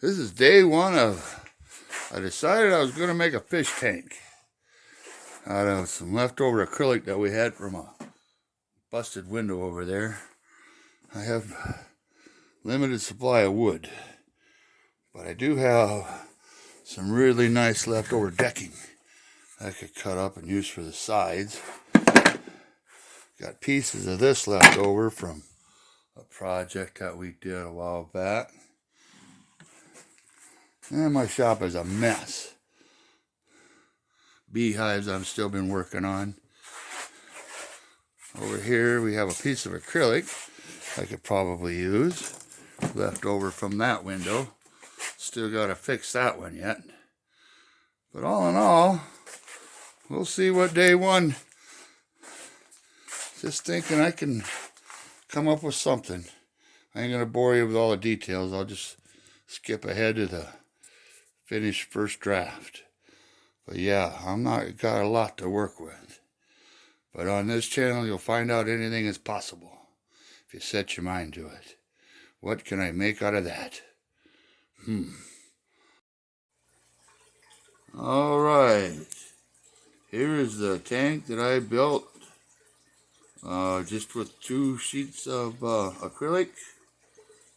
This is day one of, I decided I was going to make a fish tank out of some leftover acrylic that we had from a busted window over there. I have limited supply of wood, but I do have some really nice leftover decking I could cut up and use for the sides. Got pieces of this left over from a project that we did a while back. And my shop is a mess. Beehives I've still been working on. Over here we have a piece of acrylic I could probably use, left over from that window. Still got to fix that one yet. But all in all, we'll see what day one. Just thinking I can come up with something. I ain't going to bore you with all the details. I'll just skip ahead to the finished first draft. But yeah, I'm not got a lot to work with. But on this channel, you'll find out anything is possible if you set your mind to it. What can I make out of that? All right. Here is the tank that I built just with 2 sheets of acrylic,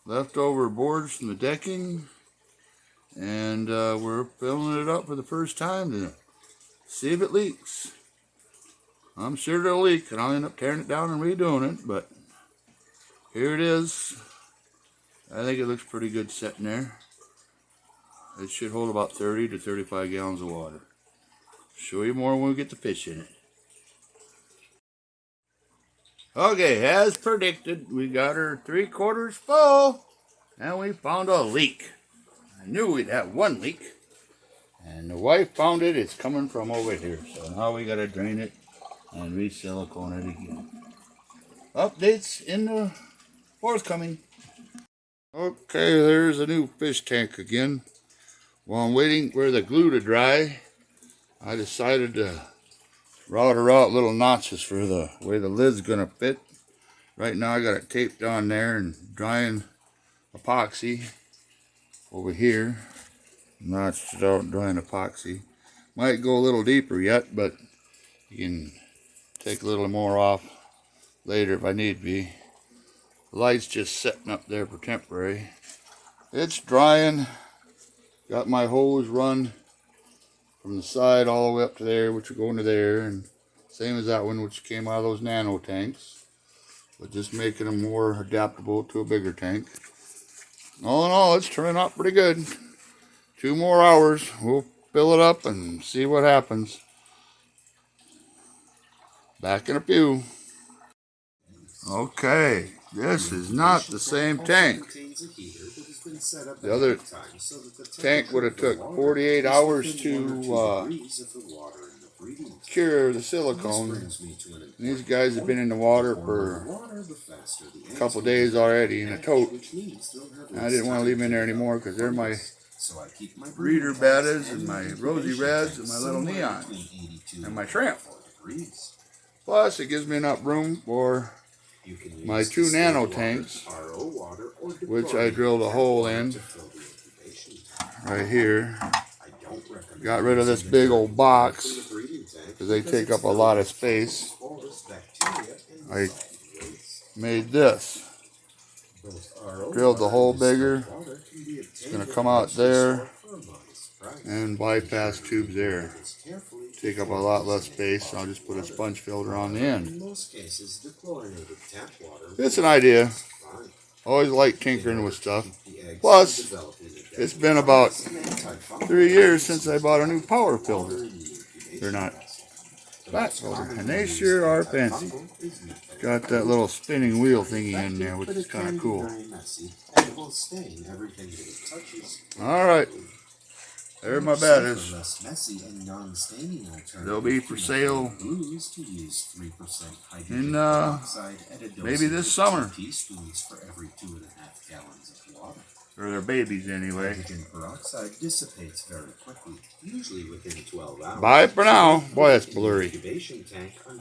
leftover boards from the decking, and we're filling it up for the first time to see if it leaks. I'm sure it'll leak, and I'll end up tearing it down and redoing it, but here it is. I think it looks pretty good sitting there. It should hold about 30 to 35 gallons of water. Show you more when we get the fish in it. Okay, as predicted, we got her 3/4 full, and we found a leak. I knew we'd have one leak, and the wife found it. It's coming from over here, so now we gotta drain it and re-silicone it again. Updates in the forthcoming. Okay, there's a new fish tank again. While I'm waiting for the glue to dry, I decided to router out little notches for the way the lid's gonna fit. Right now I got it taped on there and drying epoxy over here. Notched it out, drying epoxy. Might go a little deeper yet, but you can take a little more off later if I need be. The light's just setting up there for temporary. It's drying. Got my hose run from the side all the way up to there, which will go into there, and same as that one, which came out of those nano tanks, but just making them more adaptable to a bigger tank. All in all, it's turning out pretty good. 2 more hours, we'll fill it up and see what happens. Back in a few. Okay, this is not the same tank. The other tank would have took 48 hours to cure the silicone. These guys have been in the water for a couple days already in a tote. I didn't want to leave them in there anymore because they're my reader bettas and my rosy reds and my little neon and my shrimp. Plus, it gives me enough room for my 2 nano tanks, which I drilled a hole in right here. Got rid of this big old box because they take up a lot of space. I made this. Drilled the hole bigger. It's going to come out there and bypass tubes there. Take up a lot less space. I'll just put a sponge filter on the end. It's an idea. Always like tinkering with stuff. Plus, it's been about 3 years since I bought a new power filter. They're not flat filter, and they sure are fancy. Got that little spinning wheel thingy in there, which is kind of cool. Alright. There my bettas. They'll be for sale in maybe this summer. Or their babies anyway. Hydrogen peroxide dissipates very quickly, usually within 12 hours. Bye for now. Boy, that's blurry.